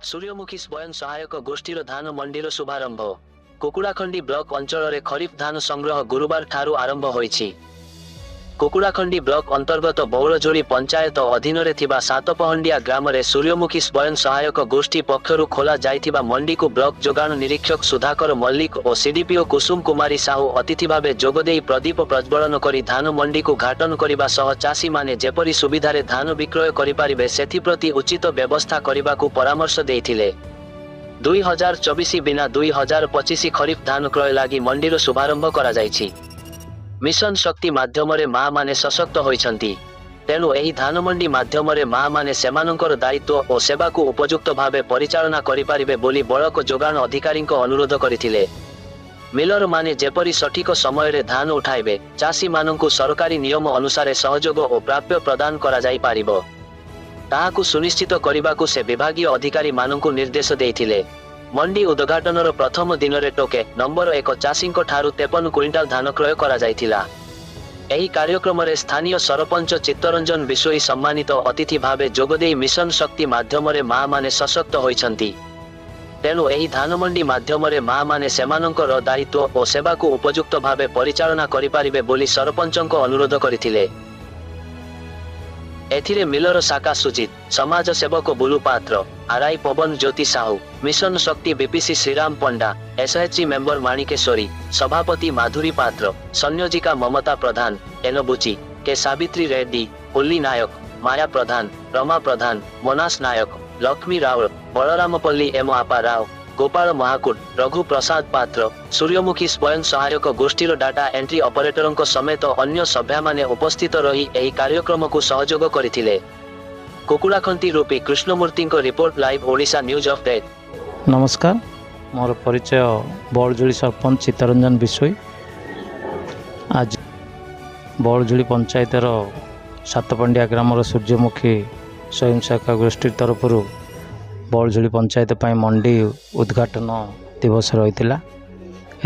सूर्यमुखी स्वयं सहायक गोष्ठीर धान मंडीर शुभारंभ। कुकुड़ाखंडी ब्लॉक अंचल खरीफ धान संग्रह गुरुवार ठारू आरंभ होईछि। कुकुड़ाखंडी ब्लॉक अंतर्गत बौलजोड़ी पंचायत अधीन थिबा सातपहंडिया ग्राम रे सूर्यमुखी स्वयं सहायक गोष्ठी पक्षरु खोला जाइथिबा मंडी को ब्लॉक जोगाण निरीक्षक सुधाकर मल्लिक और सीडीपीओ कुसुम कुमारी साहू अतिथि भावे जोगदेई प्रदीप प्रज्वलन करी धान मंडी को घाटन करने सह चाषी माने जेपरी सुविधारे धान विक्रय करिपारिबे सेथिप्रति उचित व्यवस्था करबाकू परामर्श देइथिले। 2024 बिना 2025 खरीफ धान क्रय लागि मंडीर शुभारंभ करा जाइछि। मिशन शक्ति माध्यम माँ माने सशक्त होइछंती, तेणु एही धान मंडी माध्यम माँ माने सेमानंकर दायित्व और सेवा को उपयुक्त भावे परिचालना करिपारिबे बोली बळक जोगाण अधिकारी अनुरोध करथिले। मिलर माने जेपरी सठिक समय रे धान उठाइबे, चाषी मानंकु सरकारी नियम अनुसार सहयोग और प्राप्य प्रदान करा जाई पारिबो, ताहाकु सुनिश्चित करिबाकू से विभागीय अधिकारी मानंकु निर्देश देइथिले। मंडी उद्घाटनर प्रथम दिन रे टोके नंबर 1 चाषी ठारू 53 क्विंटाल धान क्रय करा जाइथिला। एही कार्यक्रम रे स्थानीय सरपंच चित्तरंजन बिशोई सम्मानित अतिथि भावे जोगदेई मिशन शक्ति माध्यम माँ माने सशक्त होइछंती, तेणु एही धान मंडी माध्यम माँ माने सेमानंकर दायित्व और सेवा को उपयुक्त भावे परिचालना करिपारिबे बोली सरपंचक अनुरोध करथिले। एथिरे मिलर शाखा सुजित, समाज सेवक बुलू पात्र, आरआई पवन ज्योति साहू, मिशन शक्ति बीपीसी श्रीराम पंडा, एसएचजी मेंबर माणिकेश्वरी, सभापति माधुरी पात्र, संयोजिका ममता प्रधान, एनबुची, के सावित्री रेड्डी, उल्ली नायक, माया प्रधान, रमा प्रधान, मोनास नायक, लक्ष्मी राव, बलरामपल्ली एम आपा राव, गोपाल महाकुट, रघु प्रसाद पात्र, सूर्यमुखी स्वयं सहायक गोष्ठीर डाटा एंट्री ऑपरेटर समेत अन्य सभ्या माने उपस्थित रही एही कार्यक्रम को सहयोग करथिले। कुकुड़ाखंती रूपी Krishnamurthy report live Odisha news update. नमस्कार, मोर परिचय बौलजोड़ी सरपंच चित्तरंजन बिशोई। आज बौलजोड़ी पंचायतर सातपंडिया ग्रामर सूर्यमुखी स्वयं सहायक गोष्ठी तरफ बौलजोड़ी पंचायत पाई मंडी उद्घाटन दिवस रही।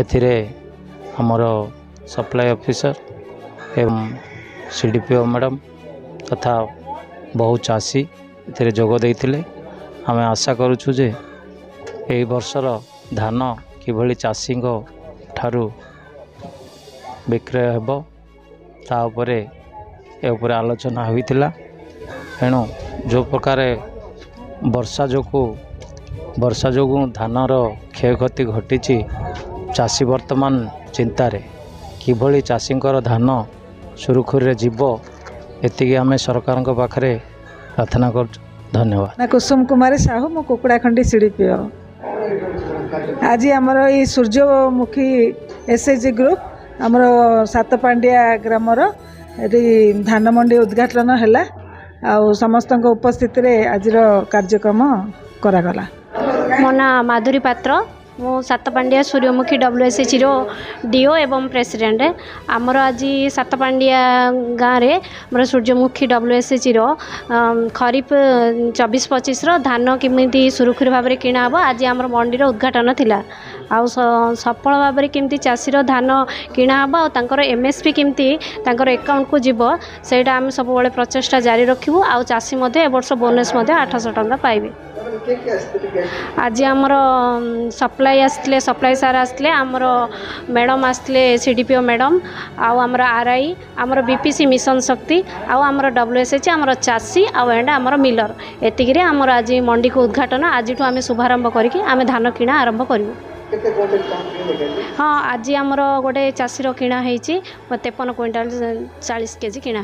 एथिरे हमर सप्लाई ऑफिसर एवं सीडीपीओ मैडम तथा बहु चाषी एथिरे जोग देइथिले। आमे आशा करूछु जे एही वर्षर धान किभली चाषी ठारू विक्रय हेबो ता उपरे ए उपरे आलोचना होइतिला। एणु जो प्रकार वर्षा जोगु धानर क्षयक्षति घटी, चाषी वर्तमान चिंतार किभली चाषींकर धान सुरखुरी जीव एतिकी आम सरकार पाखरे प्रार्थना कर। धन्यवाद। कुसुम कुमारी साहू, मो कुकुड़ाखंडी सीडीपीओ। आज आमर ये सूर्यमुखी एसएचजी ग्रुप आमर सातपांडिया ग्रामर धान मंडी उद्घाटन है आउ समस्त उपस्थित रे आज कार्यक्रम करागला। मो ना माधुरी पात्र, मो सातपांडिया सूर्यमुखी WSH डीओ एवं प्रेसिडेंट। आमर आज सातपांडिया गाँव में मोर सूर्यमुखी WSH खरीफ 24-25 धान किमिति सुरक्षित भाव में किणा हम। आज आम मंडीर उद्घाटन थिला। आउ सफल भाव में केमती चाषीर धान किणा हम और MSP केमती अकाउंट को जीव सेटा आम सब प्रचेषा जारी रखू। आउ चाषी ए वर्ष बोनस 800 टंका पाइबे। आज आमर सप्लाई आसते, सप्लाई सार आसते, आमर मैडम आसते, सीडीपीओ मैडम, आउ आमर आरआई, आमर बीपीसी मिशन शक्ति, आउ आमर WSH, आमर चाषी, आउ एंड आमर मिलर एतिकी आमर आज मंडी को उद्घाटन आज आम शुभारंभ करके आम धान किणा आरंभ करूँ। हाँ, आज आमर गोटे चाषीर किणा 53 क्विंटाल 40 केजी किणा।